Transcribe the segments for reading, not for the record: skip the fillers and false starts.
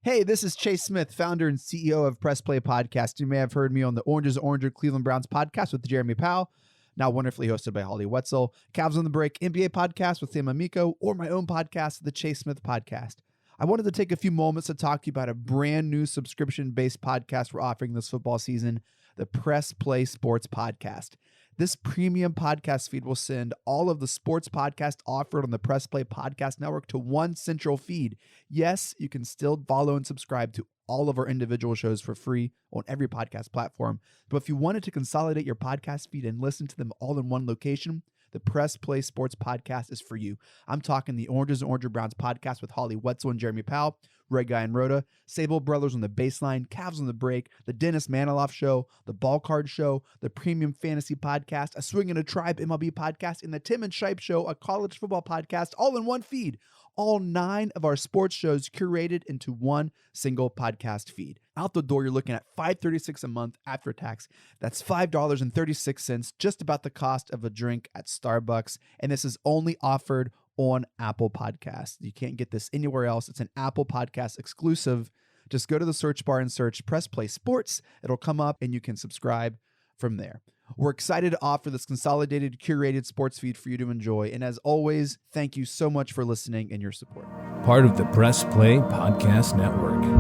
Hey, this is Chase Smith, founder and CEO of Press Play Podcast. You may have heard me on the Oranges Oranger Cleveland Browns podcast with Jeremy Powell, now wonderfully hosted by Holly Wetzel, Cavs on the Break NBA podcast with Sam Amico, or my own podcast, the Chase Smith Podcast. I wanted to take a few moments to talk to you about a brand new subscription-based podcast we're offering this football season, the Press Play Sports Podcast. This premium podcast feed will send all of the sports podcasts offered on the Press Play Podcast Network to one central feed. Yes, you can still follow and subscribe to all of our individual shows for free on every podcast platform. But if you wanted to consolidate your podcast feed and listen to them all in one location, the Press Play Sports Podcast is for you. I'm talking the Oranges and Oranger Browns podcast with Holly Wetzel and Jeremy Powell, Red Guy and Rhoda, Sable Brothers on the Baseline, Cavs on the Break, the Dennis Maniloff Show, the Ball Card Show, the Premium Fantasy Podcast, a Swing and a Tribe MLB podcast, and the Tim and Shipe Show, a college football podcast, all in one feed. All 9 of our sports shows curated into one single podcast feed. Out the door, you're looking at $5.36 a month after tax. That's $5.36, just about the cost of a drink at Starbucks. And this is only offered on Apple Podcasts. You can't get this anywhere else. It's an Apple Podcast exclusive. Just go to the search bar and search Press Play Sports. It'll come up and you can subscribe from there. We're excited to offer this consolidated, curated sports feed for you to enjoy. And as always, thank you so much for listening and your support. Part of the Press Play Podcast Network. Could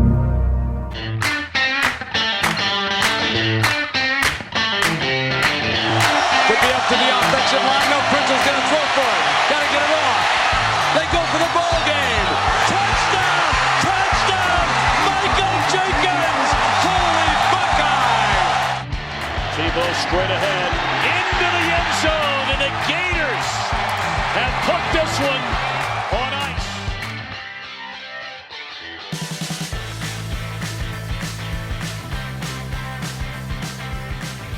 be up to the offensive line. No, Prince's going to throw for it. Got to get it off. They go for the ball game. Touchdown! Touchdown! Michael Jenkins! Holy Buckeye! Tebow straight ahead into the end zone, and the Gators have put this one on ice.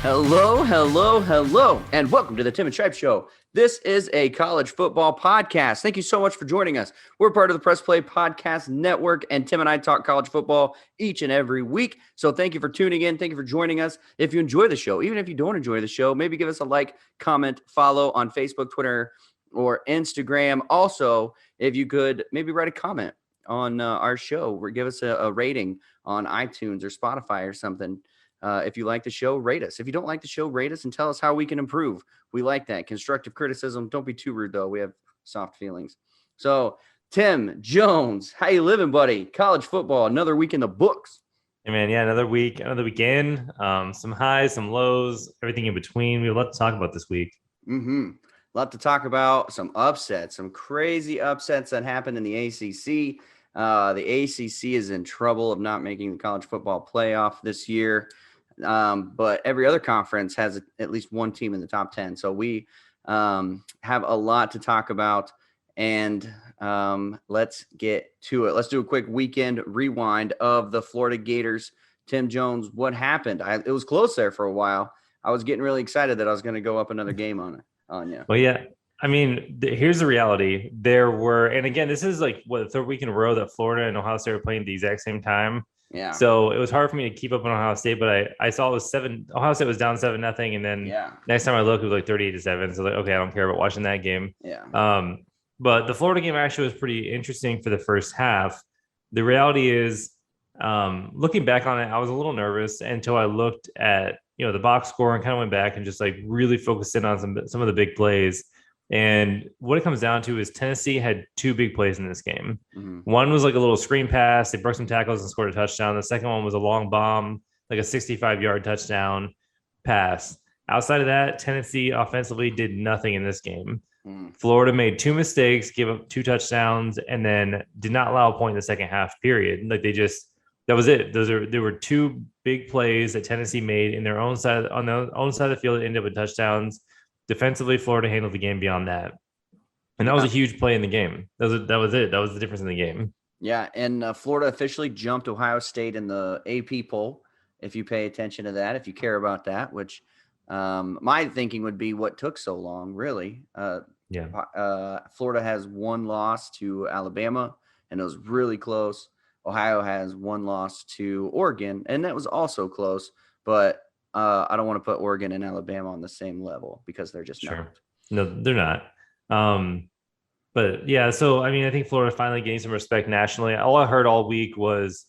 Hello, hello, hello, and welcome to the Tim and Shipe Show. This is a college football podcast. Thank you so much for joining us. We're part of the Press Play Podcast Network, and Tim and I talk college football each and every week. So thank you for tuning in. Thank you for joining us. If you enjoy the show, even if you don't enjoy the show, maybe give us a like, comment, follow on Facebook, Twitter, or Instagram. Also, if you could maybe write a comment on our show or give us a rating on iTunes or Spotify or something. If you like the show, rate us. If you don't like the show, rate us and tell us how we can improve. We like that. Constructive criticism. Don't be too rude, though. We have soft feelings. So, Tim Jones, how you living, buddy? College football, another week in the books. Hey, man, yeah, another week, another weekend. Some highs, some lows, everything in between. We have a lot to talk about this week. A lot to talk about. Some upsets, some crazy upsets that happened in the ACC. The ACC is in trouble of not making the college football playoff this year. But every other conference has at least one team in the top 10. So we have a lot to talk about, and let's get to it. Let's do a quick weekend rewind of the Florida Gators. Tim Jones, what happened? It was close there for a while. I was getting really excited that I was going to go up another game on you. Well, yeah. I mean, here's the reality. There were, and again, this is like the third week in a row that Florida and Ohio State were playing at the exact same time. Yeah. So it was hard for me to keep up on Ohio State, but I saw it was Ohio State was down 7-0, and then next time I looked, it was like 38-7. So like, okay, I don't care about watching that game. Yeah. But the Florida game actually was pretty interesting for the first half. The reality is, looking back on it, I was a little nervous until I looked at the box score and kind of went back and just like really focused in on some of the big plays. And what it comes down to is Tennessee had 2 big plays in this game. Mm-hmm. One was like a little screen pass. They broke some tackles and scored a touchdown. The second one was a long bomb, like a 65-yard touchdown pass. Outside of that, Tennessee offensively did nothing in this game. Florida made 2 mistakes, gave up 2 touchdowns, and then did not allow a point in the second half, period. Like that was it. There were 2 big plays that Tennessee made in their own side, on their own side of the field that ended up with touchdowns. Defensively, Florida handled the game beyond that. And that was a huge play in the game. That was it. That was the difference in the game. Yeah, and Florida officially jumped Ohio State in the AP poll, if you pay attention to that, if you care about that, which my thinking would be what took so long, really. Florida has 1 loss to Alabama, and it was really close. Ohio has 1 loss to Oregon, and that was also close, but I don't want to put Oregon and Alabama on the same level because they're just not. No, they're not. But yeah, so I mean, I think Florida finally gained some respect nationally. All I heard all week was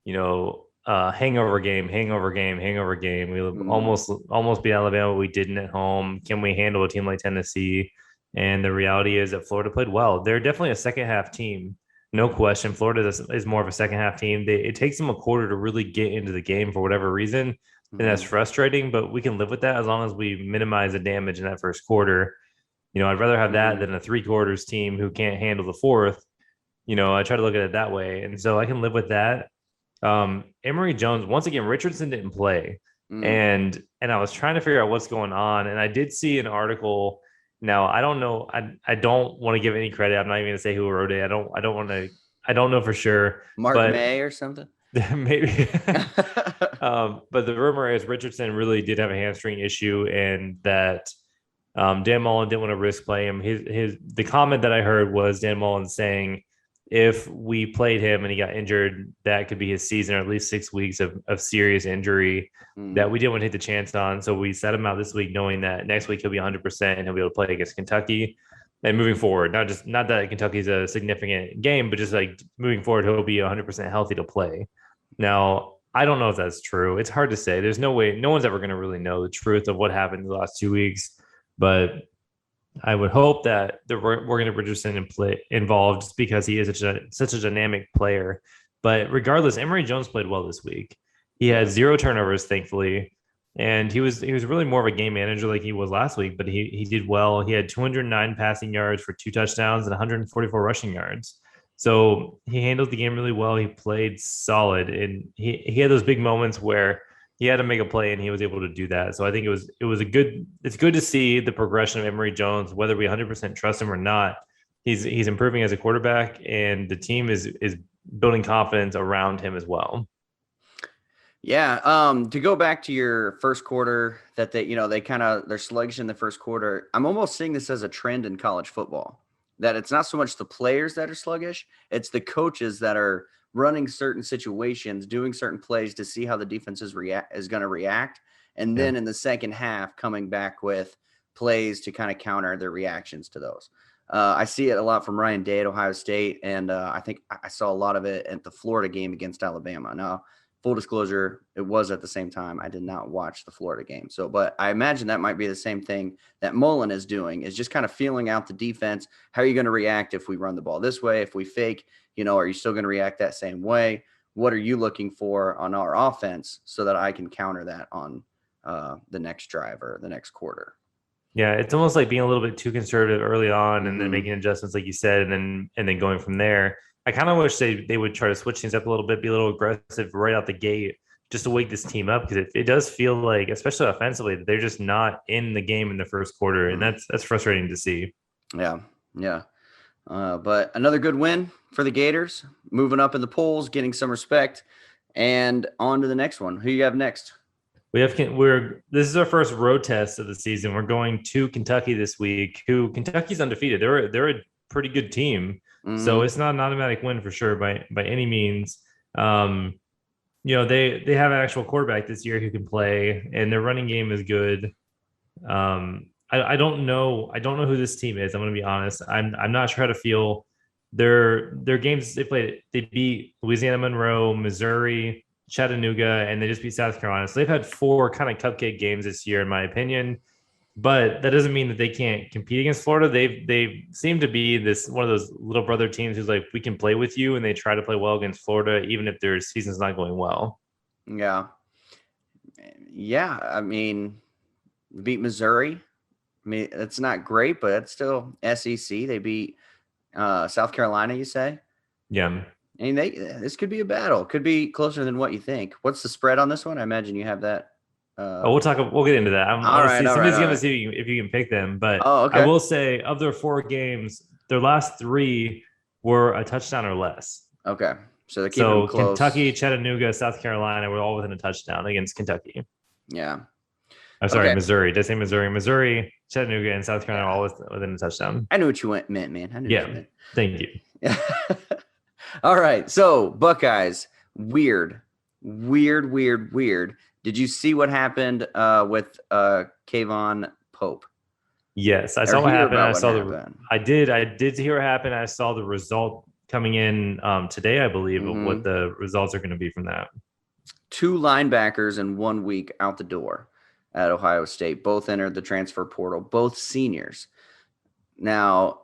hangover game. We almost beat Alabama. We didn't at home. Can we handle a team like Tennessee? And the reality is that Florida played well. They're definitely a second half team. No question. Florida is more of a second half team. It takes them a quarter to really get into the game for whatever reason. And that's frustrating, but we can live with that as long as we minimize the damage in that first quarter. I'd rather have that than a 3/4 team who can't handle the fourth. I try to look at it that way. And so I can live with that. Emory Jones, once again, Richardson didn't play. And I was trying to figure out what's going on. And I did see an article. Now, I don't know. I don't want to give any credit. I'm not even going to say who wrote it. I don't know for sure. Mark May or something. Maybe. But the rumor is Richardson really did have a hamstring issue, and that Dan Mullen didn't want to risk play him. The comment that I heard was Dan Mullen saying, if we played him and he got injured, that could be his season, or at least 6 weeks of serious injury that we didn't want to take the chance on. So we set him out this week, knowing that next week he'll be 100% and he'll be able to play against Kentucky. And moving forward, not that Kentucky's a significant game, but just like moving forward, he'll be 100% healthy to play. Now, I don't know if that's true. It's hard to say. There's no way. No one's ever going to really know the truth of what happened in the last 2 weeks. But I would hope that we're going to Richardson involved, just because he is such a dynamic player. But regardless, Emory Jones played well this week. He had 0 turnovers, thankfully. And he was really more of a game manager like he was last week, but he did well. He had 209 passing yards for 2 touchdowns and 144 rushing yards. So he handled the game really well. He played solid, and he had those big moments where he had to make a play, and he was able to do that. So I think it's good to see the progression of Emory Jones, whether we 100% trust him or not. He's improving as a quarterback, and the team is building confidence around him as well. Yeah. To go back to your first quarter, that they're sluggish in the first quarter. I'm almost seeing this as a trend in college football, that it's not so much the players that are sluggish, it's the coaches that are running certain situations, doing certain plays to see how the defense is going to react. And then in the second half, coming back with plays to kind of counter their reactions to those. I see it a lot from Ryan Day at Ohio State. And I think I saw a lot of it at the Florida game against Alabama. Now, full disclosure, it was at the same time. I did not watch the Florida game. But I imagine that might be the same thing that Mullen is doing, is just kind of feeling out the defense. How are you going to react if we run the ball this way? If we fake, are you still going to react that same way? What are you looking for on our offense so that I can counter that on the next drive or the next quarter? Yeah, it's almost like being a little bit too conservative early on, and then making adjustments, like you said, and then going from there. I kind of wish they would try to switch things up a little bit, be a little aggressive right out the gate, just to wake this team up, because it does feel like, especially offensively, that they're just not in the game in the first quarter, and that's frustrating to see. Yeah. But another good win for the Gators, moving up in the polls, getting some respect, and on to the next one. Who you have next? This is our first road test of the season. We're going to Kentucky this week. Kentucky's undefeated. They're a pretty good team. So it's not an automatic win for sure by any means. They have an actual quarterback this year who can play, and their running game is good. I don't know who this team is. I'm going to be honest. I'm not sure how to feel. Their games they played. They beat Louisiana Monroe, Missouri, Chattanooga, and they just beat South Carolina. So they've had 4 kind of cupcake games this year, in my opinion. But that doesn't mean that they can't compete against Florida. They seem to be one of those little brother teams who's like, we can play with you, and they try to play well against Florida, even if their season's not going well. Yeah. I mean, beat Missouri. I mean, it's not great, but it's still SEC. They beat South Carolina, you say? Yeah. I mean, this could be a battle. Could be closer than what you think. What's the spread on this one? I imagine you have that. We'll get into that. Somebody's going to see if you can pick them. But okay. I will say, of their 4 games, their last 3 were a touchdown or less. Okay. So they're keeping them close. Kentucky, Chattanooga, South Carolina were all within a touchdown against Kentucky. Yeah. I'm sorry, okay. Missouri. Did I say Missouri? Missouri, Chattanooga, and South Carolina all within a touchdown. I knew what you meant, man. I knew what you meant. Thank you. All right. So, Buckeyes, weird. Did you see what happened with Kayvon Pope? Yes, I saw what happened. I did hear what happened. I saw the result coming in today, I believe, of Mm-hmm. what the results are going to be from that. 2 linebackers in 1 week out the door at Ohio State. Both entered the transfer portal, both seniors. Now,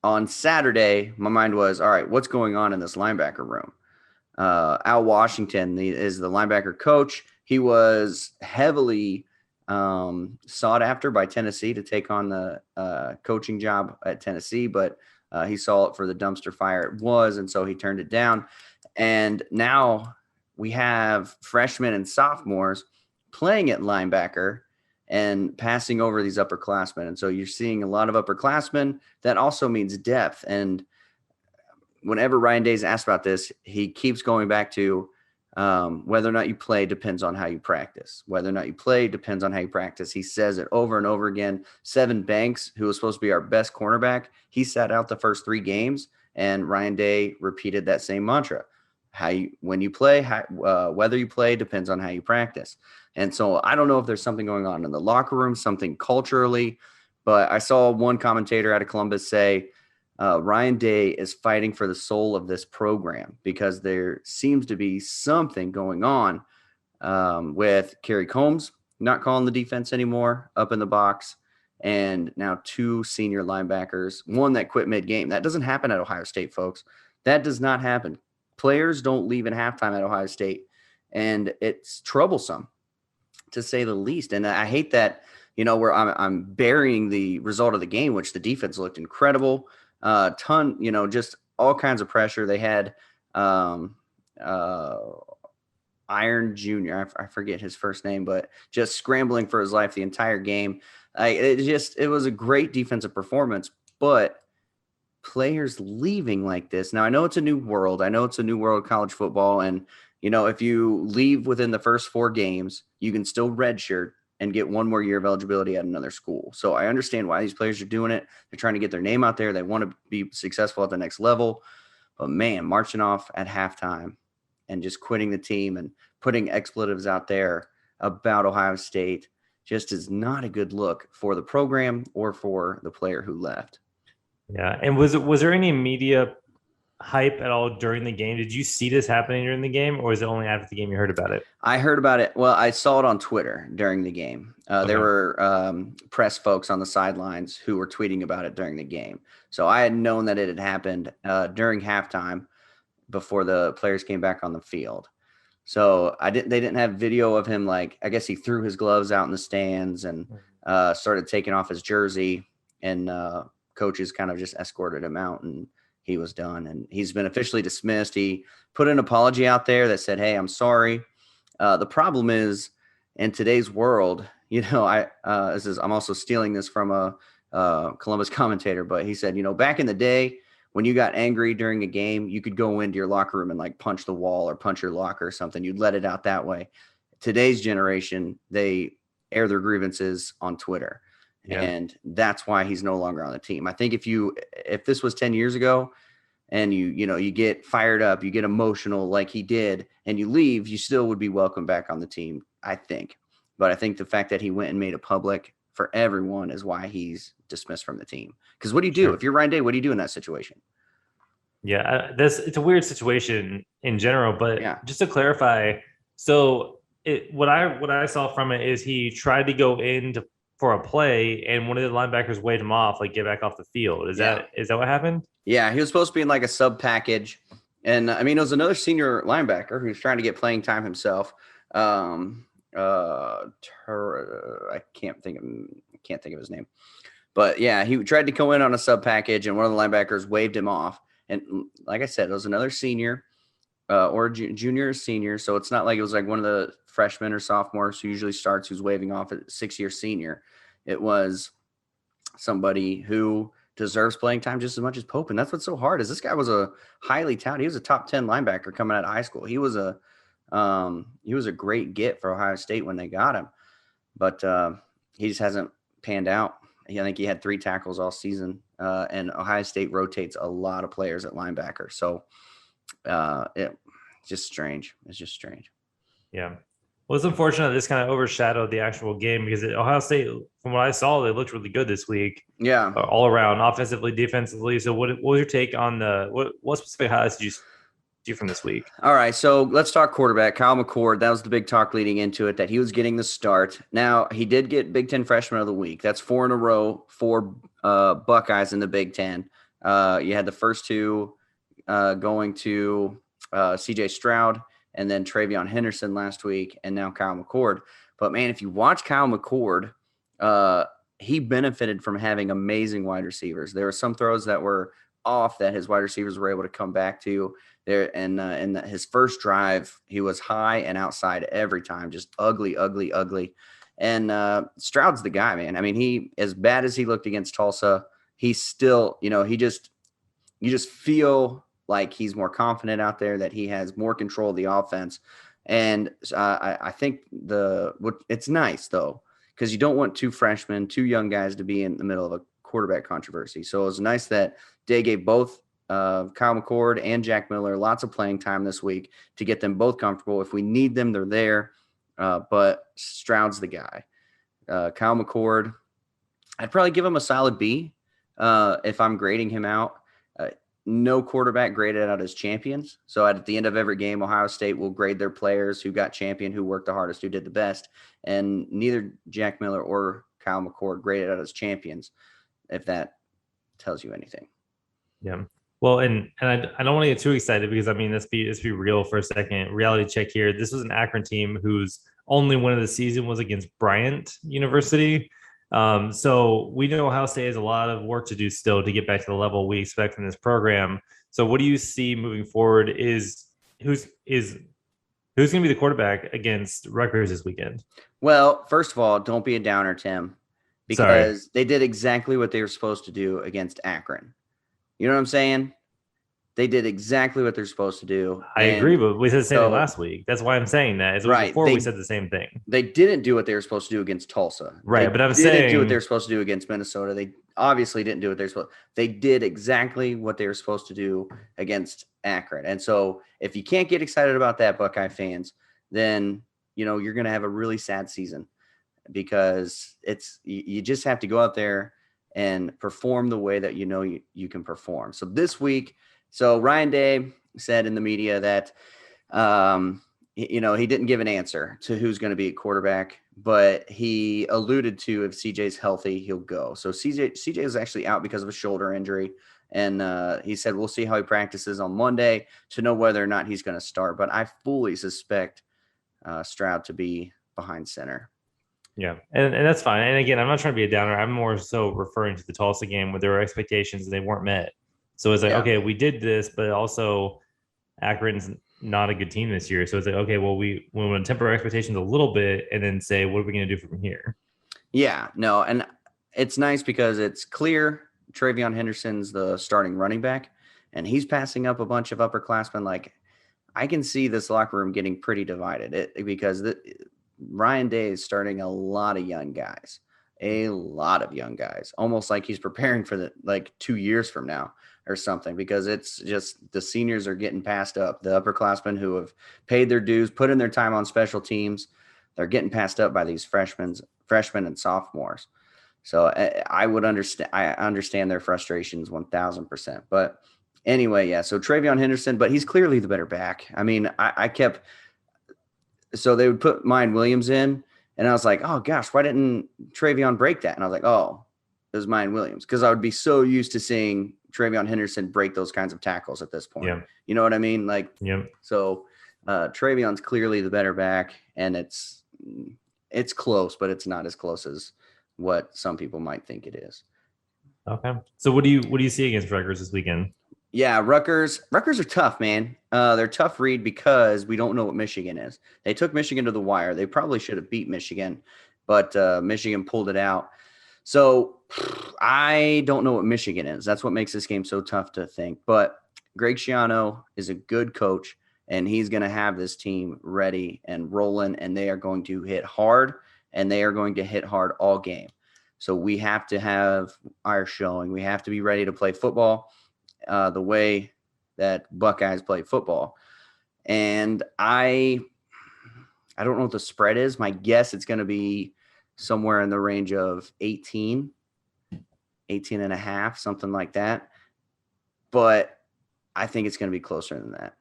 on Saturday, my mind was, all right, what's going on in this linebacker room? Al Washington is the linebacker coach. He was heavily sought after by Tennessee to take on the coaching job at Tennessee, but he saw it for the dumpster fire it was, and so he turned it down. And now we have freshmen and sophomores playing at linebacker and passing over these upperclassmen. And so you're seeing a lot of upperclassmen. That also means depth. And whenever Ryan Day's asked about this, he keeps going back to whether or not you play depends on how you practice. Whether or not you play depends on how you practice. He says it over and over again. Sevyn Banks, who was supposed to be our best cornerback, he sat out the first 3 games, and Ryan Day repeated that same mantra. When you play, whether you play depends on how you practice. And so I don't know if there's something going on in the locker room, something culturally, but I saw one commentator out of Columbus say, Ryan Day is fighting for the soul of this program because there seems to be something going on with Kerry Combs not calling the defense anymore up in the box, and now 2 senior linebackers, one that quit mid-game. That doesn't happen at Ohio State, folks. That does not happen. Players don't leave in halftime at Ohio State, and it's troublesome, to say the least. And I hate that, where I'm burying the result of the game, which the defense looked incredible. Ton, just all kinds of pressure. They had Iron Jr. I forget his first name, but just scrambling for his life the entire game. It was a great defensive performance, but players leaving like this. Now, I know it's a new world. I know it's a new world of college football. And, if you leave within the first 4 games, you can still redshirt and get 1 more year of eligibility at another school. So I understand why these players are doing it. They're trying to get their name out there. They want to be successful at the next level. But, man, marching off at halftime and just quitting the team and putting expletives out there about Ohio State just is not a good look for the program or for the player who left. Yeah. And was there any media hype at all during the game? Did you see this happening during the game, or is it only after the game you heard about it? I heard about it. Well, I saw it on Twitter during the game. Okay. There were press folks on the sidelines who were tweeting about it during the game. So I had known that it had happened during halftime before the players came back on the field. So they didn't have video of him. I guess he threw his gloves out in the stands and started taking off his jersey, and coaches kind of just escorted him out, and he was done. And he's been officially dismissed. He put an apology out there that said, "Hey, I'm sorry." The problem is, in today's world, I'm also stealing this from a Columbus commentator, but he said, back in the day, when you got angry during a game, you could go into your locker room and punch the wall or punch your locker or something. You'd let it out that way. Today's generation, they air their grievances on Twitter. Yeah. And that's why he's no longer on the team. I think if this was 10 years ago and you get fired up, you get emotional like he did, and you leave, you still would be welcome back on the team, I think. But I think the fact that he went and made it public for everyone is why he's dismissed from the team. Because what do you do? Sure. If you're Ryan Day, what do you do in that situation? Yeah, it's a weird situation in general, but just to clarify, so what I saw from it is he tried to go in for a play, and one of the linebackers waved him off, get back off the field. Is that what happened? Yeah, he was supposed to be in a sub package, and it was another senior linebacker who's trying to get playing time himself. I can't think of his name, but yeah, he tried to go in on a sub package, and one of the linebackers waved him off. And like I said, it was another senior or junior or senior. So it's not like it was one of the freshmen or sophomores who usually starts who's waving off at 6-year senior. It was somebody who deserves playing time just as much as Pope. And that's what's so hard is this guy was a highly touted. He was a top 10 linebacker coming out of high school. He was a great get for Ohio State when they got him, but he just hasn't panned out. I think he had 3 tackles all season, and Ohio State rotates a lot of players at linebacker. So it's just strange. It's just strange. Yeah. Well, it's unfortunate this kind of overshadowed the actual game because Ohio State, from what I saw, they looked really good this week. Yeah. All around, offensively, defensively. So what was your take on what specific highlights did you do from this week? All right, so let's talk quarterback. Kyle McCord, that was the big talk leading into it, that he was getting the start. Now, he did get Big Ten Freshman of the Week. That's 4 in a row for Buckeyes in the Big Ten. You had the first two going to C.J. Stroud and then Travion Henderson last week, and now Kyle McCord. But, man, if you watch Kyle McCord, he benefited from having amazing wide receivers. There were some throws that were off that his wide receivers were able to come back to. There and in his first drive, he was high and outside every time, just ugly. And Stroud's the guy, man. I mean, he, as bad as he looked against Tulsa, he's still, you just feel like he's more confident out there, that he has more control of the offense. And I think it's nice though, because you don't want two young guys to be in the middle of a quarterback controversy. So it was nice that Day gave both Kyle McCord and Jack Miller lots of playing time this week to get them both comfortable. If we need them, they're there. But Stroud's the guy. Kyle McCord, I'd probably give him a solid B if I'm grading him out. No quarterback graded out as champions. So at the end of every game, Ohio State will grade their players who got champion, who worked the hardest, who did the best. And neither Jack Miller or Kyle McCord graded out as champions, if that tells you anything. Yeah. Well, and I don't want to get too excited because, I mean, let's be real for a second. Reality check here. This was an Akron team whose only win of the season was against Bryant University. So we know Ohio State has a lot of work to do still to get back to the level we expect from this program. So what do you see moving forward? Who's going to be the quarterback against Rutgers this weekend? Well, first of all, don't be a downer, Tim, because they did exactly what they were supposed to do against Akron. You know what I'm saying? They did exactly what they're supposed to do. I agree, but we said the same thing last week. That's why I'm saying that. Right. Before we said the same thing. They didn't do what they were supposed to do against Tulsa. Right, but I'm saying they didn't do what they were supposed to do against Minnesota. They obviously didn't do what they're supposed to. They did exactly what they were supposed to do against Akron. And so if you can't get excited about that, Buckeye fans, then you're going to have a really sad season, because you just have to go out there and perform the way that you can perform. So this week, Ryan Day said in the media that he didn't give an answer to who's going to be at quarterback, but he alluded to if CJ's healthy, he'll go. So CJ is actually out because of a shoulder injury, and he said we'll see how he practices on Monday to know whether or not he's going to start. But I fully suspect Stroud to be behind center. Yeah, and that's fine. And again, I'm not trying to be a downer. I'm more so referring to the Tulsa game where there were expectations and they weren't met. So it's like, okay, we did this, but also Akron's not a good team this year. So it's like, okay, well, we want to temper our expectations a little bit and then say, what are we going to do from here? Yeah, no, and it's nice because it's clear Travion Henderson's the starting running back, and he's passing up a bunch of upperclassmen. Like, I can see this locker room getting pretty divided because Ryan Day is starting a lot of young guys, almost like he's preparing for 2 years from now or something, because it's just the seniors are getting passed up. The upperclassmen who have paid their dues, put in their time on special teams, they're getting passed up by these freshmen and sophomores. So I understand their frustrations 1,000%. But anyway, yeah. So Travion Henderson, but he's clearly the better back. I mean, so they would put Mayan Williams in, and I was like, oh gosh, why didn't Travion break that? And I was like, oh, it was Mayan Williams, because I would be so used to seeing Travion Henderson break those kinds of tackles at this point. Yeah. You know what I mean? So Travion's clearly the better back, and it's close, but it's not as close as what some people might think it is. Okay. So what do you see against Rutgers this weekend? Yeah, Rutgers are tough, man. They're a tough read because we don't know what Michigan is. They took Michigan to the wire. They probably should have beat Michigan, but Michigan pulled it out. So I don't know what Michigan is. That's what makes this game so tough to think. But Greg Schiano is a good coach, and he's going to have this team ready and rolling, and they are going to hit hard, and they are going to hit hard all game. So we have to have our showing. We have to be ready to play football the way that Buckeyes play football. And I I don't know what the spread is. My guess it's going to be somewhere in the range of 18 and a half, something like that. But I think it's going to be closer than that.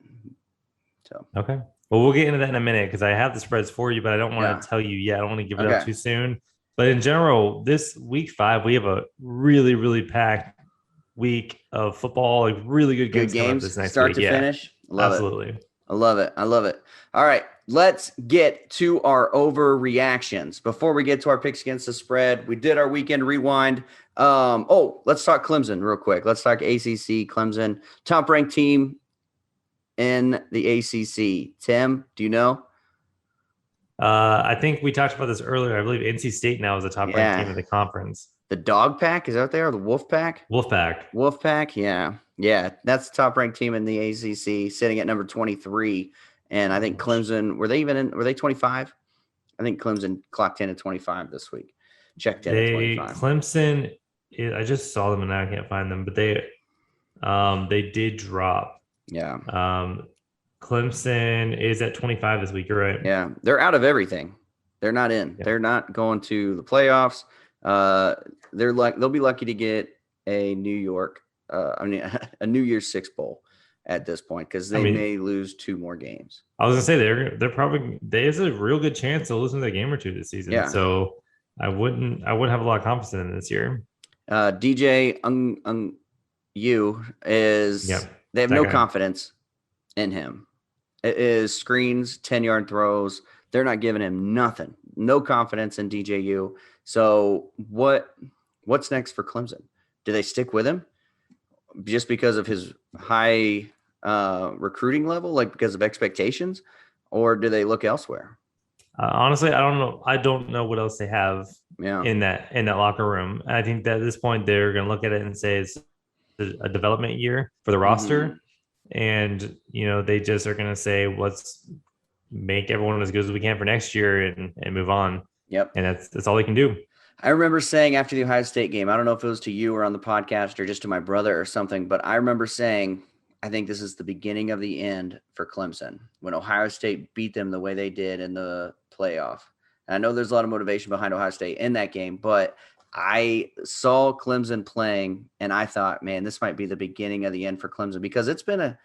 So okay. Well, we'll get into that in a minute because I have the spreads for you, but I don't want to tell you yet. I don't want to give it up too soon. But in general, this week 5, we have a really, really packed week of football, like really good games this next start week. to finish. Absolutely. I love it. All right, let's get to our overreactions. Before we get to our picks against the spread, we did our weekend rewind. Let's talk Clemson real quick. Let's talk ACC. Clemson, top-ranked team in the ACC. Tim, do you know? I think we talked about this earlier. I believe NC State now is the top-ranked team in the conference. The Dog Pack, is that what they are? The Wolf Pack? Wolf Pack, yeah. Yeah, that's the top-ranked team in the ACC, sitting at number 23. And I think Clemson, were they 25? I think Clemson clocked in at 25 this week. Checked in at 25. Clemson, I just saw them and now I can't find them, but they did drop. Yeah. Clemson is at 25 this week. You're right. Yeah, they're out of everything. They're not in. Yeah. They're not going to the playoffs. They'll be lucky to get a New Year's Six bowl at this point because they may lose 2 more games. I was gonna say they're probably there's a real good chance they'll lose a game or 2 this season. Yeah. So I wouldn't have a lot of confidence in this year. DJ they have no confidence in him. It is screens, 10-yard throws. They're not giving him nothing. No confidence in DJU. So what's next for Clemson? Do they stick with him just because of his high recruiting level, like because of expectations, or do they look elsewhere? Honestly, I don't know. I don't know what else they have in that locker room. I think that at this point they're going to look at it and say it's a development year for the roster. And, they just are going to say, let's make everyone as good as we can for next year and move on. Yep. And that's all they can do. I remember saying after the Ohio State game, I don't know if it was to you or on the podcast or just to my brother or something, but I remember saying, I think this is the beginning of the end for Clemson when Ohio State beat them the way they did in the playoff. And I know there's a lot of motivation behind Ohio State in that game, but I saw Clemson playing and I thought, man, this might be the beginning of the end for Clemson because it's been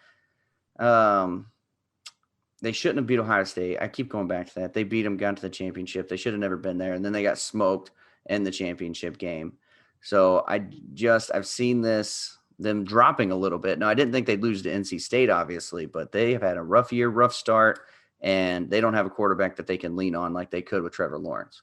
they shouldn't have beat Ohio State. I keep going back to that. They beat them, got to the championship. They should have never been there. And then they got smoked in the championship game. So I've seen them dropping a little bit. Now, I didn't think they'd lose to NC State, obviously, but they have had a rough year, rough start, and they don't have a quarterback that they can lean on like they could with Trevor Lawrence.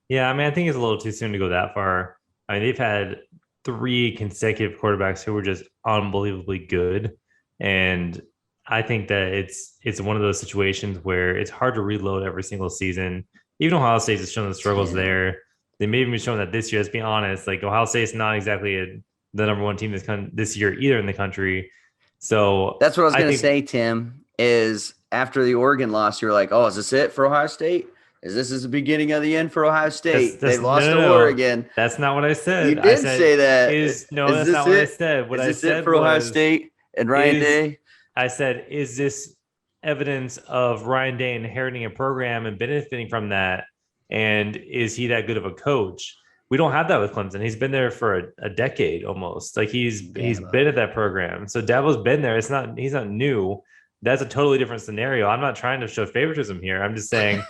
Yeah, I think it's a little too soon to go that far. They've had 3 consecutive quarterbacks who were just unbelievably good. And I think that it's one of those situations where it's hard to reload every single season. Even Ohio State has shown the struggles there. They may even be showing that this year. Let's be honest. Like Ohio State's not exactly the number 1 team this year either in the country. So that's what I was going to say, Tim, is after the Oregon loss, you're like, oh, is this it for Ohio State? This is the beginning of the end for Ohio State. They lost to Oregon. That's not what I said. You did say that. That's not what I said. What I said it for Ohio State and Ryan Day? I said, is this evidence of Ryan Day inheriting a program and benefiting from that? And is he that good of a coach? We don't have that with Clemson. He's been there for a decade almost. Like he's been at that program. So Dabo's been there. He's not new. That's a totally different scenario. I'm not trying to show favoritism here. I'm just saying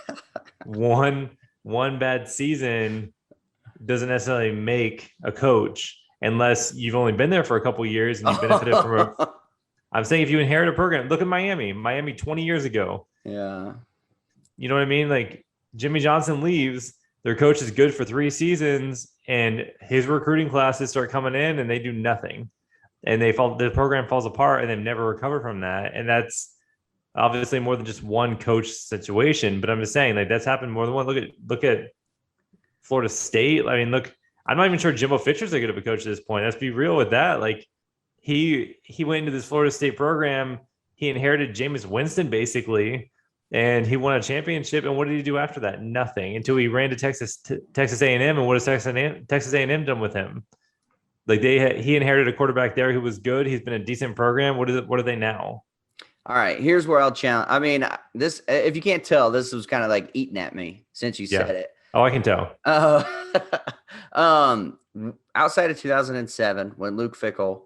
one bad season doesn't necessarily make a coach unless you've only been there for a couple of years and you benefited from I'm saying if you inherit a program, look at Miami 20 years ago. Yeah. You know what I mean? Like Jimmy Johnson leaves, their coach is good for 3 seasons and his recruiting classes start coming in and they do nothing. And the program falls apart and they've never recovered from that. And that's obviously more than just one coach situation, but I'm just saying like that's happened more than one. Look at Florida State. I'm not even sure Jimbo Fisher's that good of a coach at this point. Let's be real with that. Like he went into this Florida State program. He inherited Jameis Winston basically, and he won a championship. And what did he do after that? Nothing until he ran to Texas A&M. And what has Texas A&M done with him? Like he inherited a quarterback there who was good. He's been a decent program. What are they now? All right, here's where I'll challenge. I mean, this, if you can't tell, this was kind of like eating at me since you said it. Oh, I can tell. Outside of 2007, when Luke Fickell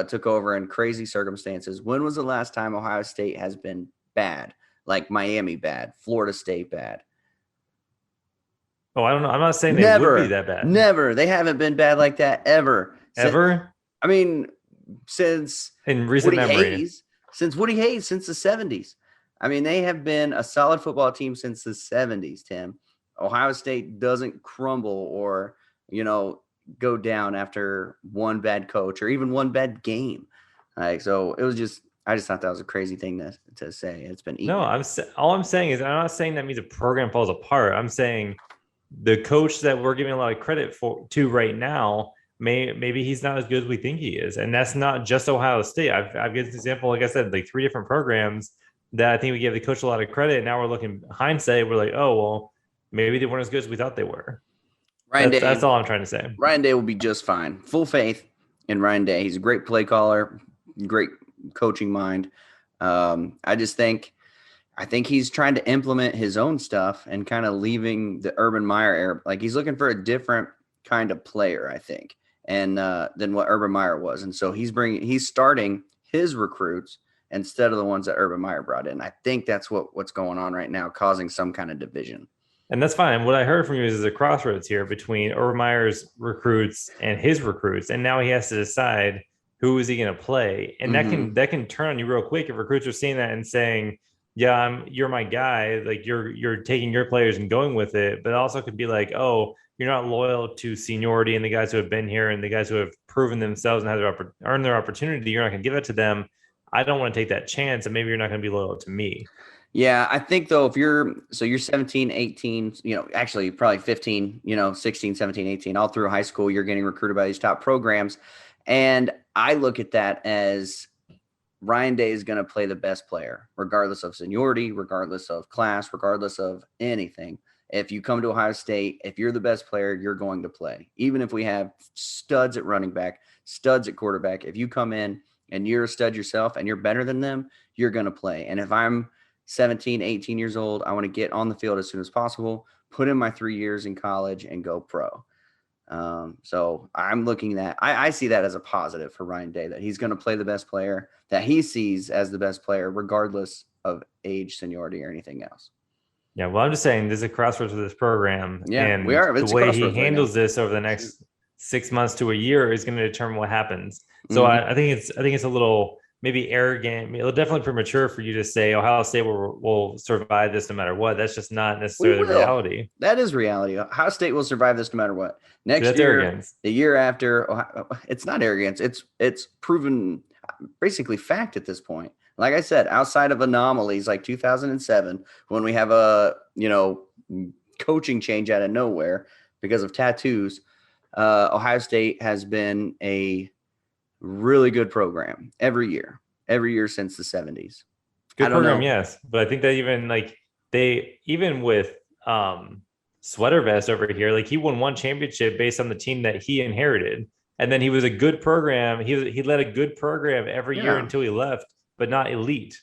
took over in crazy circumstances, when was the last time Ohio State has been bad? Like Miami bad, Florida State bad? Oh, I don't know. I'm not saying they would be that bad. Never. They haven't been bad like that ever. Ever? I mean, since in recent memory. Since Woody Hayes, since the 70s. I mean, they have been a solid football team since the 70s, Tim. Ohio State doesn't crumble or, go down after one bad coach or even one bad game. So it was just, I just thought that was a crazy thing to say. It's been No, all I'm saying is I'm not saying that means a program falls apart. I'm saying the coach that we're giving a lot of credit to right now, maybe he's not as good as we think he is. And that's not just Ohio State. I've given an example, like I said, like 3 different programs that I think we gave the coach a lot of credit. Now we're looking hindsight. We're like, oh, well, maybe they weren't as good as we thought they were. That's all I'm trying to say. Ryan Day will be just fine. Full faith in Ryan Day. He's a great play caller, great coaching mind. I think he's trying to implement his own stuff and kind of leaving the Urban Meyer era. Like he's looking for a different kind of player, I think, and than what Urban Meyer was. And so he's starting his recruits instead of the ones that Urban Meyer brought in. I think that's what's going on right now, causing some kind of division. And that's fine. What I heard from you is a crossroads here between Urban Meyer's recruits and his recruits. And now he has to decide who is he going to play. And that can turn on you real quick if recruits are seeing that and saying, yeah, you're my guy. Like you're taking your players and going with it. But it also could be like, oh, you're not loyal to seniority and the guys who have been here and the guys who have proven themselves and have earned their opportunity. You're not going to give it to them. I don't want to take that chance. And maybe you're not going to be loyal to me. Yeah, I think though, if you're 17, 18, actually probably 15, 16, 17, 18, all through high school, you're getting recruited by these top programs. And I look at that as Ryan Day is going to play the best player, regardless of seniority, regardless of class, regardless of anything. If you come to Ohio State, if you're the best player, you're going to play. Even if we have studs at running back, studs at quarterback, if you come in and you're a stud yourself and you're better than them, you're going to play. And if I'm 17, 18 years old, I want to get on the field as soon as possible, put in my 3 years in college and go pro. So I'm looking at, I see that as a positive for Ryan Day, that he's going to play the best player that he sees as the best player, regardless of age, seniority, or anything else. Yeah, well, I'm just saying there's a crossroads with this program. Yeah, and we are. The way he handles this over the next 6 months to a year is going to determine what happens. So I think it's a little maybe arrogant. It'll definitely premature for you to say Ohio State will survive this no matter what. That's just not necessarily the reality. That is reality. Ohio State will survive this no matter what. Next year, arrogance. The year after, it's not arrogance. It's proven basically fact at this point. Like I said, outside of anomalies like 2007, when we have a coaching change out of nowhere because of tattoos, Ohio State has been a really good program every year since the 70s. Good program, yes. But I think that even with Sweater Vest over here, like he won one championship based on the team that he inherited. And then he was a good program. He led a good program every year until he left, but not elite.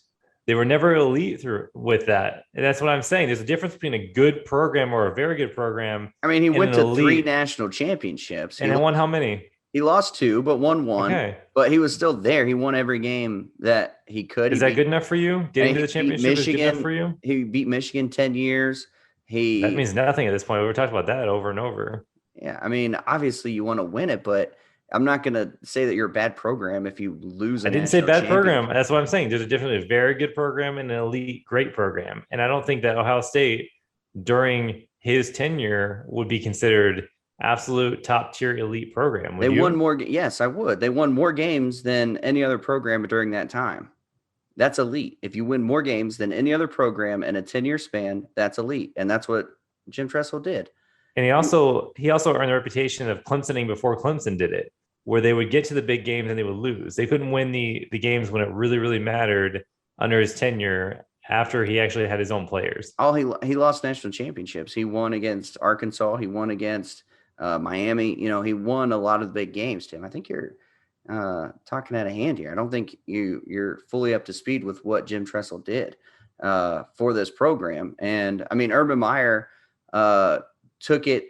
They were never elite with that. And that's what I'm saying. There's a difference between a good program or a very good program. I mean, he went to 3 national championships. And he won how many? He lost 2, but won 1. Okay. But he was still there. He won every game that he could. Is that good enough for you? Getting to the championship is good enough for you? He beat Michigan 10 years. That means nothing at this point. We were talking about that over and over. Yeah, I mean, obviously you want to win it, but I'm not going to say that you're a bad program if you lose. I didn't say bad program. That's what I'm saying. There's a difference between a very good program and an elite great program. And I don't think that Ohio State during his tenure would be considered absolute top tier elite program. They won more. Yes, I would. They won more games than any other program during that time. That's elite. If you win more games than any other program in a 10-year span, that's elite. And that's what Jim Tressel did. And he also earned the reputation of Clemsoning before Clemson did it, where they would get to the big games and they would lose. They couldn't win the games when it really, really mattered under his tenure after he actually had his own players. He lost national championships. He won against Arkansas. He won against Miami. He won a lot of the big games, Tim. I think you're talking out of hand here. I don't think you're fully up to speed with what Jim Tressel did for this program. And I mean, Urban Meyer took it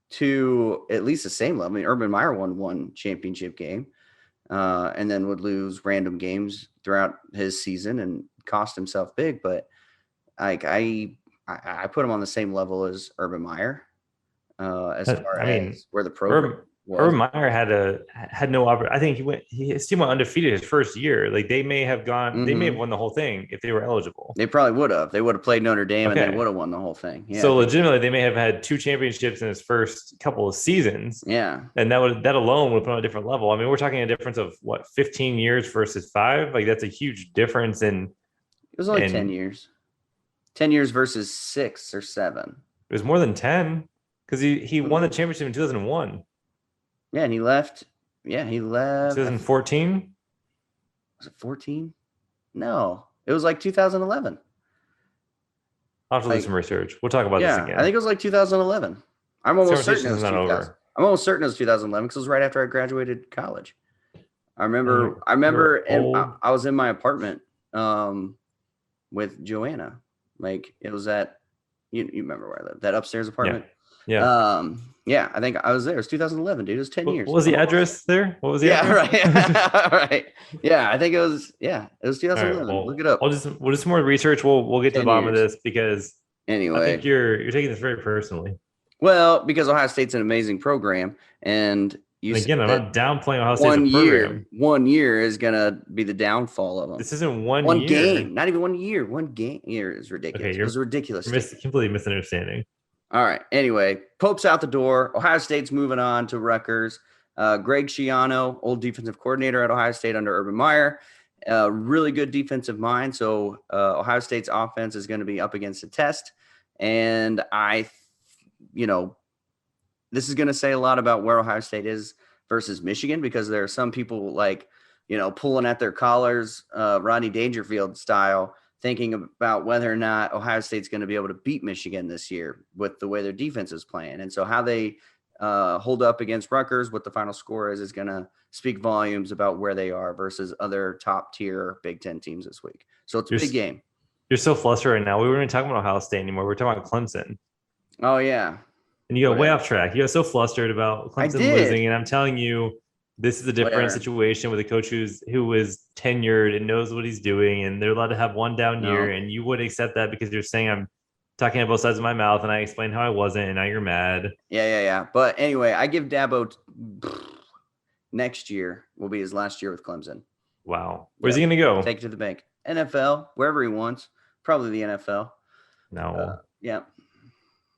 to at least the same level. I mean, Urban Meyer won one championship game and then would lose random games throughout his season and cost himself big. But like I put him on the same level as Urban Meyer as far as where the program was. Urban Meyer had no opportunity. I think his team went undefeated his first year. Like they may have they may have won the whole thing if they were eligible. They probably would have. They would have played Notre Dame and they would have won the whole thing. Yeah. So legitimately, they may have had 2 championships in his first couple of seasons. Yeah. And that alone would put on a different level. I mean, we're talking a difference of 15 years versus 5. Like that's a huge difference in. It was only 10 years. 10 years versus 6 or 7. It was more than 10 because he won the championship in 2001. Yeah, and he left. Yeah, he left. 2014? Was it 14? No, it was like 2011. I'll have to do some research. We'll talk about this again. I think it was like 2011. I'm almost certain it was 2000. Over. I'm almost certain it was 2011 because it was right after I graduated college. I remember, and I was in my apartment with Joanna. Like it was at you remember where I lived, that upstairs apartment. Yeah, I think I was there. It was 2011, dude. It was 10 years. What was the address there? What was the address? Right. Right. Yeah, I think it was 2011. Right, look it up. We'll do some more research. We'll get to the bottom of this because anyway, I think you're taking this very personally. Well, because Ohio State's an amazing program, and I'm not downplaying Ohio State's program. 1 year is gonna be the downfall of them. This isn't one year. Game, not even 1 year. 1 game year is ridiculous. Okay, it was ridiculous. You're completely misunderstanding. All right. Anyway, Pope's out the door. Ohio State's moving on to Rutgers. Greg Schiano, old defensive coordinator at Ohio State under Urban Meyer, really good defensive mind. So Ohio State's offense is going to be up against a test. And this is going to say a lot about where Ohio State is versus Michigan, because there are some people pulling at their collars, Rodney Dangerfield style, thinking about whether or not Ohio State's going to be able to beat Michigan this year with the way their defense is playing. And so how they hold up against Rutgers, what the final score is going to speak volumes about where they are versus other top tier Big Ten teams this week. So it's a big game. You're so flustered right now. We weren't even talking about Ohio State anymore. We're talking about Clemson. Oh, yeah. And you got way off track. You got so flustered about Clemson losing. And I'm telling you, this is a different situation with a coach who is tenured and knows what he's doing, and they're allowed to have one down year, and you would accept that because you're saying I'm talking at both sides of my mouth, and I explained how I wasn't, and now you're mad. Yeah. But anyway, I give Dabo next year will be his last year with Clemson. Wow. Where's he going to go? Take it to the bank. NFL, wherever he wants. Probably the NFL. No. Yeah.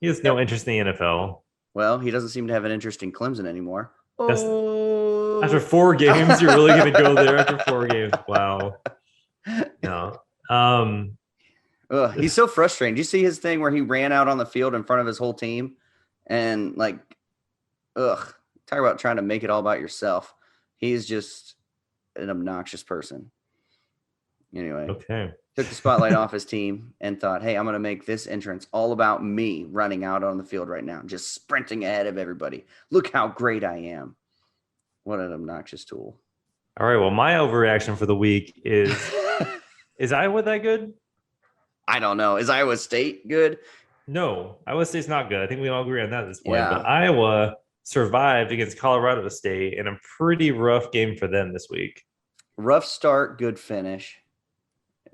He has no interest in the NFL. Well, he doesn't seem to have an interest in Clemson anymore. After 4 games, you're really going to go there after 4 games. Wow. No. He's so frustrating. Do you see his thing where he ran out on the field in front of his whole team? And talk about trying to make it all about yourself. He's just an obnoxious person. Anyway. Okay. Took the spotlight off his team and thought, hey, I'm going to make this entrance all about me running out on the field right now, just sprinting ahead of everybody. Look how great I am. What an obnoxious tool. All right. Well, my overreaction for the week is, is Iowa that good? I don't know. Is Iowa State good? No, Iowa State's not good. I think we all agree on that at this point. Yeah. But Iowa survived against Colorado State in a pretty rough game for them this week. Rough start, good finish.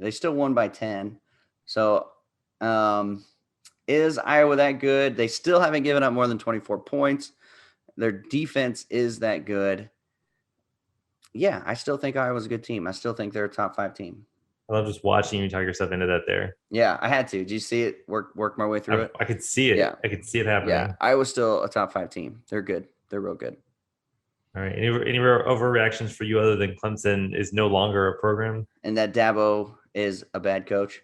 They still won by 10. So is Iowa that good? They still haven't given up more than 24 points. Their defense is that good. Yeah, I still think Iowa's a good team. I still think they're a top 5 team. I love just watching you talk yourself into that there. Yeah, I had to. Did you see it work my way through it? I could see it. Yeah. I could see it happening. Yeah, Iowa's still a top 5 team. They're good. They're real good. All right. Any overreactions for you other than Clemson is no longer a program? And that Dabo is a bad coach?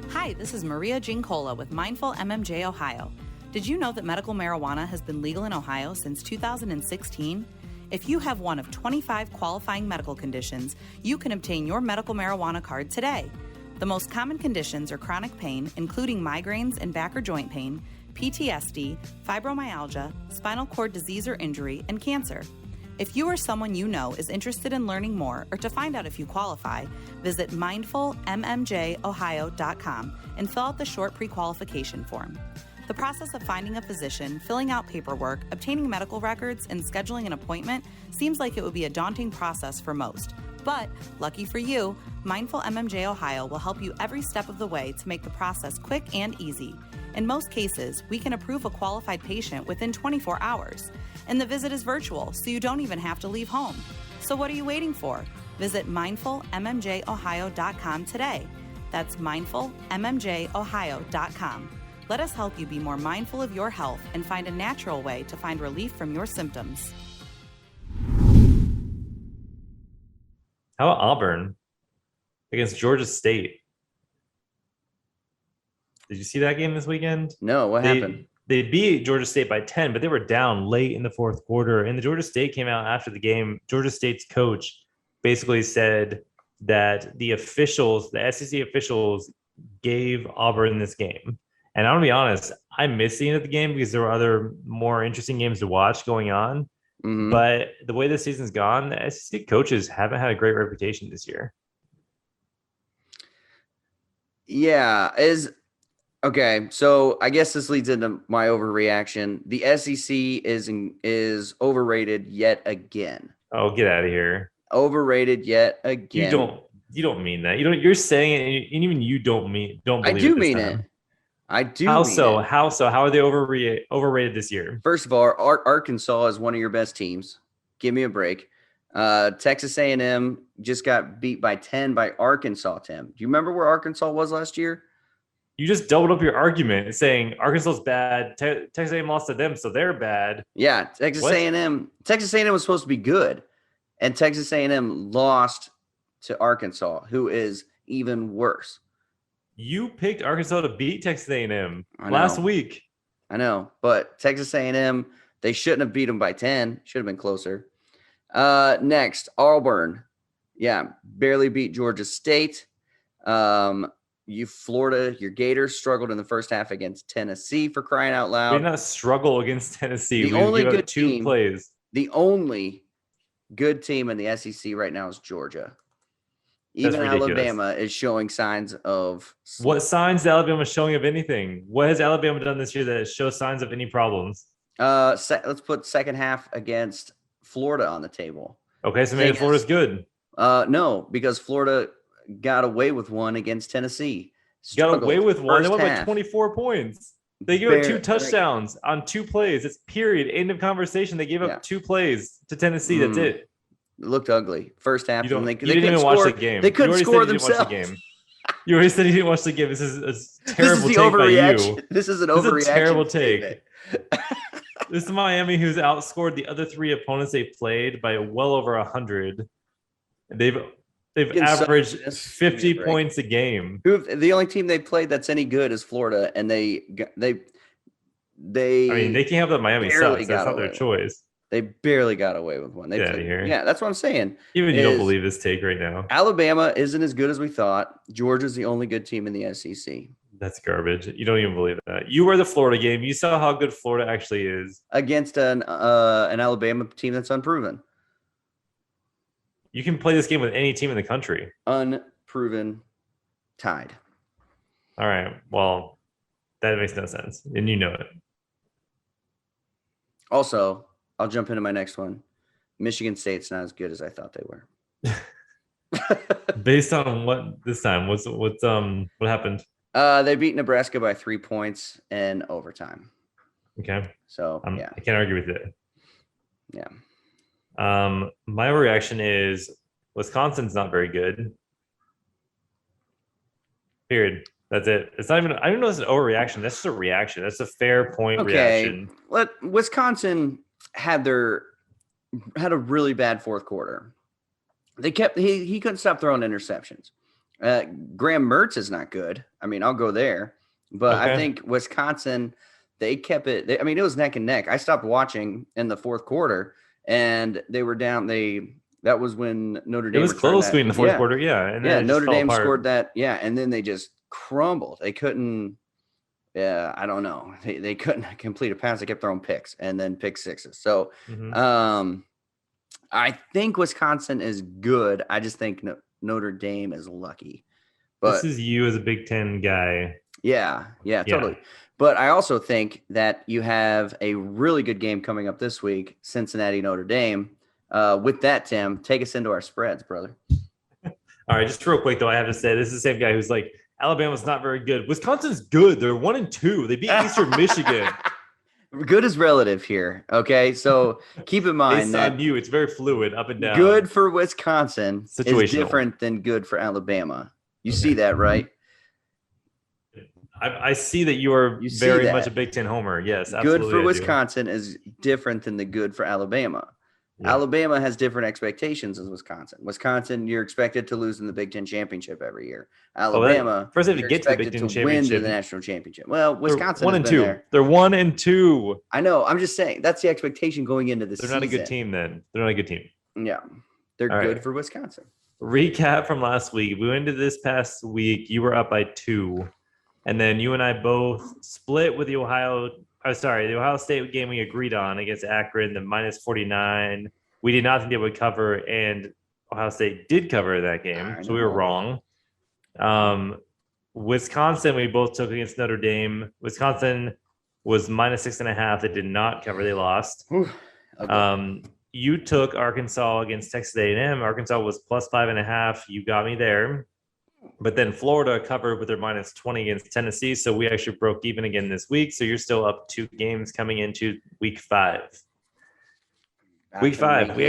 Hi, this is Maria Gincola with Mindful MMJ Ohio. Did you know that medical marijuana has been legal in Ohio since 2016? If you have one of 25 qualifying medical conditions, you can obtain your medical marijuana card today. The most common conditions are chronic pain, including migraines and back or joint pain, PTSD, fibromyalgia, spinal cord disease or injury, and cancer. If you or someone you know is interested in learning more or to find out if you qualify, visit mindfulmmjohio.com and fill out the short pre-qualification form. The process of finding a physician, filling out paperwork, obtaining medical records, and scheduling an appointment seems like it would be a daunting process for most. But, lucky for you, Mindful MMJ Ohio will help you every step of the way to make the process quick and easy. In most cases, we can approve a qualified patient within 24 hours. And the visit is virtual, so you don't even have to leave home. So what are you waiting for? Visit mindfulmmjohio.com today. That's mindfulmmjohio.com. Let us help you be more mindful of your health and find a natural way to find relief from your symptoms. How about Auburn against Georgia State? Did you see that game this weekend? No, what happened? They beat Georgia State by 10, but they were down late in the fourth quarter. And the Georgia State came out after the game. Georgia State's coach basically said that the officials, the SEC officials, gave Auburn this game. And I'm going to be honest, I missed seeing the game because there were other more interesting games to watch going on. Mm-hmm. But the way the season's gone, the SEC coaches haven't had a great reputation this year. Yeah. Okay, so I guess this leads into my overreaction. The SEC is overrated yet again. Oh, get out of here. Overrated yet again. You don't mean that. You're saying it, and even you don't believe I do mean time. it. I do. How mean so? it. How so? How are they overrated this year? First of all, Arkansas is one of your best teams. Give me a break. Texas A&M just got beat by 10 by Arkansas, Tim. Do you remember where Arkansas was last year? You just doubled up your argument saying Arkansas's bad. Texas A&M lost to them, so they're bad. Yeah, Texas A&M was supposed to be good, and Texas A&M lost to Arkansas, who is even worse. You picked Arkansas to beat Texas A&M last week. I know, but Texas A&M, they shouldn't have beat them by 10. Should have been closer. Next, Auburn. Yeah, barely beat Georgia State. Florida, your Gators struggled in the first half against Tennessee, for crying out loud. We did not struggle against Tennessee. The only good two team, plays. The only good team in the SEC right now is Georgia. Even Alabama is showing signs of what signs is Alabama showing of anything? What has Alabama done this year that shows signs of any problems? Let's put second half against Florida on the table. Okay, so maybe Florida's good. No, because Florida got away with one against Tennessee. Got away with one. They won by half. 24 points. They gave up 2 touchdowns on 2 plays. It's period. End of conversation. They gave up 2 plays to Tennessee. That's it. It looked ugly. First half. You didn't even watch the game. They couldn't score themselves. You already said you didn't watch the game. This is a terrible take by you. This is an overreaction. This is a terrible take. This is Miami, who's outscored the other 3 opponents they played by well over 100. They've averaged 50 points a game. The only team they played that's any good is Florida, and they. I mean, they can't have that. Miami sucks. That's not their choice. They barely got away with one. Get out of here. Yeah, that's what I'm saying. Even you don't believe this take right now. Alabama isn't as good as we thought. Georgia's the only good team in the SEC. That's garbage. You don't even believe that. You were the Florida game. You saw how good Florida actually is against an Alabama team that's unproven. You can play this game with any team in the country. Unproven, tied. All right. Well, that makes no sense, and you know it. Also, I'll jump into my next one. Michigan State's not as good as I thought they were. Based on what this time? What happened? They beat Nebraska by 3 points in overtime. Okay. So I can't argue with it. Yeah. My reaction is Wisconsin's not very good. Period. That's it. It's not even. I don't know. It's an overreaction. That's just a reaction. That's a fair point. Reaction. Wisconsin had a really bad fourth quarter. He couldn't stop throwing interceptions. Graham Mertz is not good. I mean, I'll go there, but I think Wisconsin, they kept it. It was neck and neck. I stopped watching in the fourth quarter, and they were down. That was when Notre Dame. It was close in the fourth quarter. Yeah, and Notre Dame scored that. Yeah, and then they just crumbled. They couldn't. Yeah, I don't know. They couldn't complete a pass. They kept throwing picks and then pick sixes. So I think Wisconsin is good. I just think Notre Dame is lucky. But this is you as a Big Ten guy. Yeah, totally. But I also think that you have a really good game coming up this week, Cincinnati, Notre Dame. With that, Tim, take us into our spreads, brother. All right, just real quick, though, I have to say, this is the same guy who's like, Alabama's not very good. Wisconsin's good. They're 1-2. They beat Eastern Michigan. Good is relative here, okay? So keep in mind that on you, it's very fluid, up and down. Good for Wisconsin is different than good for Alabama. You see that, right? I see that you are very much a Big Ten homer. Yes, absolutely. Good for Wisconsin is different than the good for Alabama. Yeah. Alabama has different expectations as Wisconsin. Wisconsin, you're expected to lose in the Big Ten championship every year. Alabama, first they have to get to the Big Ten championship, win to the national championship. Well, Wisconsin they're 1-2. There. They're 1-2. I know. I'm just saying that's the expectation going into the season. They're not a good team. Then they're not a good team. Yeah, they're good for Wisconsin. Recap from last week. We went into this past week. You were up by 2, and then you and I both split with the Ohio State game we agreed on against Akron, the -49. We did not think they would cover, and Ohio State did cover that game, so we were wrong. Wisconsin, we both took against Notre Dame. Wisconsin was -6.5. They did not cover. They lost. Okay. You took Arkansas against Texas A&M. Arkansas was +5.5. You got me there. But then Florida covered with their -20 against Tennessee, so we actually broke even again this week. So you're still up 2 games coming into week 5. Week 5, we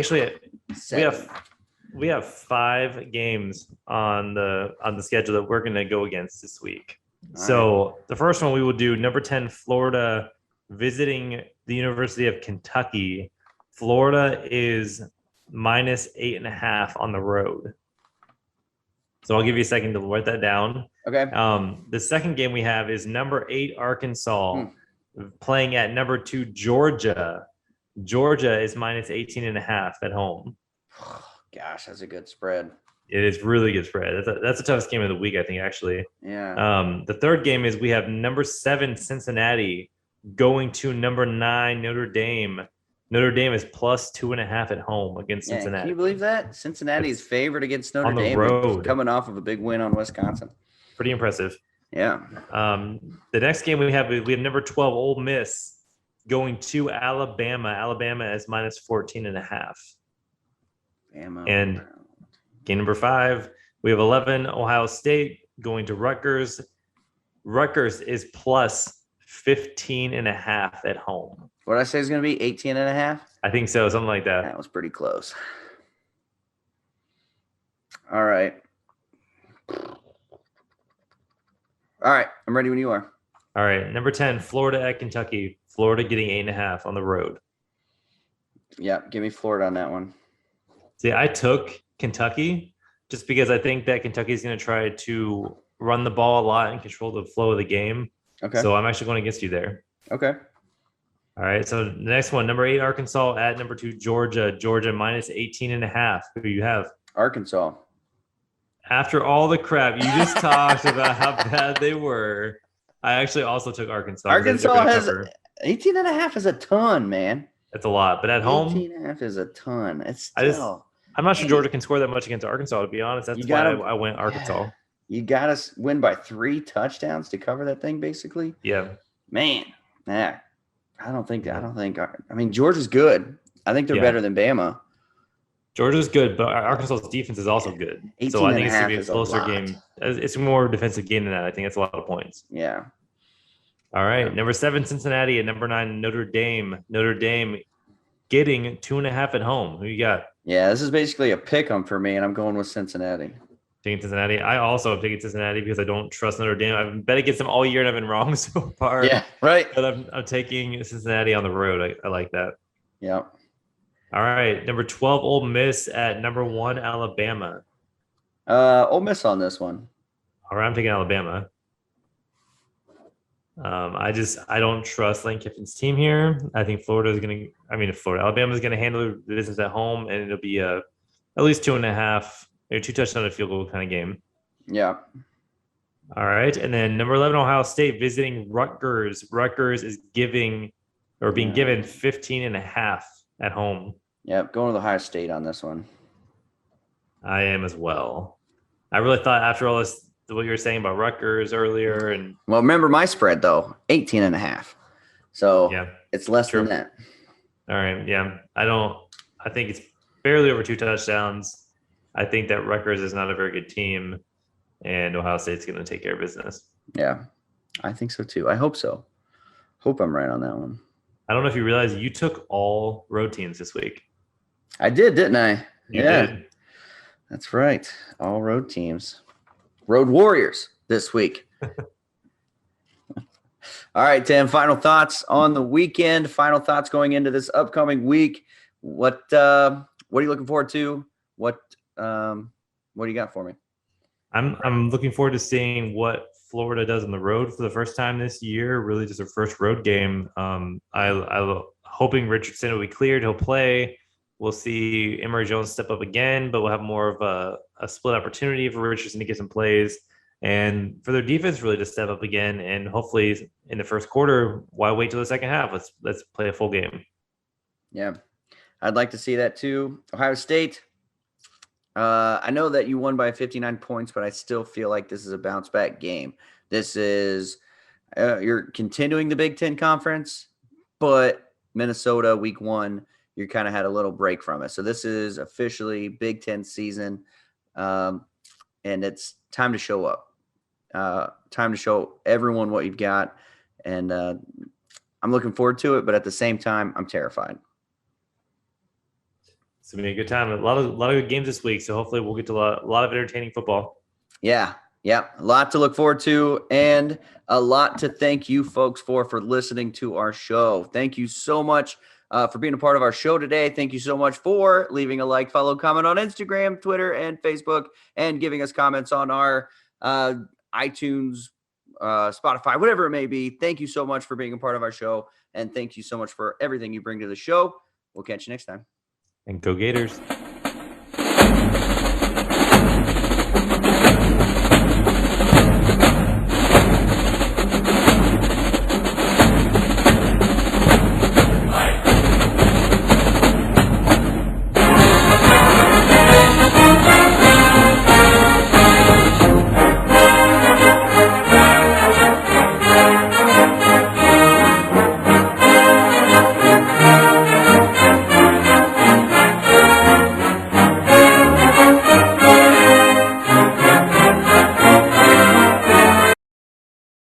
have 5 games on the schedule that we're going to go against this week. So the first one we will do, number 10, Florida visiting the University of Kentucky. Florida is -8.5 on the road. So I'll give you a second to write that down. Okay. The second game we have is number 8 Arkansas playing at number 2 Georgia. Georgia is -18.5 at home. Gosh, that's a good spread. It is really good spread. That's the toughest game of the week, I think, actually. Yeah. The third game is we have number 7 Cincinnati going to number 9 Notre Dame. Notre Dame is +2.5 at home against Cincinnati. Can you believe that? Cincinnati is favored against Notre on the Dame road, coming off of a big win on Wisconsin. Pretty impressive. Yeah. The next game we have number 12 Ole Miss going to Alabama. Alabama is -14.5. And game number 5, we have 11 Ohio State going to Rutgers. Rutgers is +15.5 at home. What did I say is going to be 18.5? I think so, something like that. That was pretty close. All right. I'm ready when you are. All right, number 10, Florida at Kentucky. Florida getting 8.5 on the road. Yeah, give me Florida on that one. See, I took Kentucky just because I think that Kentucky is going to try to run the ball a lot and control the flow of the game. Okay. So I'm actually going against you there. Okay. All right, so the next one, number 8 Arkansas at number 2 Georgia. Georgia -18.5. Who do you have? Arkansas. After all the crap you just talked about how bad they were, I actually also took Arkansas. Arkansas has 18.5 is a ton, man. That's a lot, but at home, 18.5 is a ton. It's still. I'm not sure Georgia can score that much against Arkansas, to be honest. That's why I went Arkansas. You got to win by 3 touchdowns to cover that thing, basically. Yeah. Man, I mean, Georgia's good. I think they're better than Bama. Georgia's good, but Arkansas's defense is also good. So I think it's going to be a closer game. It's a more defensive game than that. I think it's a lot of points. Yeah. All right. Number 7, Cincinnati, and number 9, Notre Dame. Notre Dame getting 2.5 at home. Who you got? Yeah, this is basically a pick 'em for me, and I'm going with Cincinnati. Taking Cincinnati. I also have taken Cincinnati because I don't trust Notre Dame. I've bet against them all year, and I've been wrong so far. Yeah, right. But I'm taking Cincinnati on the road. I like that. Yeah. All right. Number 12, Ole Miss at number 1, Alabama. Ole Miss on this one. All right, I'm taking Alabama. I don't trust Lane Kiffin's team here. I think Alabama's going to handle the business at home, and it'll be at least 2.5, 2 touchdown and field goal kind of game. Yeah. All right. And then number 11, Ohio State visiting Rutgers. Rutgers is being given 15.5 at home. Yep, going with Ohio State on this one. I am as well. I really thought after all this, what you were saying about Rutgers earlier, and Well, remember my spread, though, 18.5. So yeah, it's less true. than that. All right. Yeah. I think it's barely over 2 touchdowns. I think that Rutgers is not a very good team, and Ohio State's going to take care of business. Yeah, I think so too. I hope so. Hope I'm right on that one. I don't know if you realize you took all road teams this week. I did, didn't I? You did. That's right. All road teams. Road Warriors this week. All right, Tim, final thoughts on the weekend. Final thoughts going into this upcoming week. What are you looking forward to? What do you got for me? I'm looking forward to seeing what Florida does on the road for the first time this year. Really, just their first road game. I'm hoping Richardson will be cleared. He'll play. We'll see Emory Jones step up again, but we'll have more of a split opportunity for Richardson to get some plays and for their defense really to step up again. And hopefully in the first quarter, why wait till the second half? Let's play a full game. Yeah, I'd like to see that too. Ohio State. I know that you won by 59 points, but I still feel like this is a bounce back game. This is you're continuing the Big Ten Conference, but Minnesota week 1, you kind of had a little break from it. So this is officially Big Ten season, and it's time to show up. Time to show everyone what you've got, and I'm looking forward to it. But at the same time, I'm terrified. It's gonna be a good time. A lot of good games this week, so hopefully we'll get to a lot of entertaining football. Yeah, a lot to look forward to, and a lot to thank you folks for listening to our show. Thank you so much for being a part of our show today. Thank you so much for leaving a like, follow, comment on Instagram, Twitter, and Facebook, and giving us comments on our iTunes, Spotify, whatever it may be. Thank you so much for being a part of our show, and thank you so much for everything you bring to the show. We'll catch you next time. And go Gators.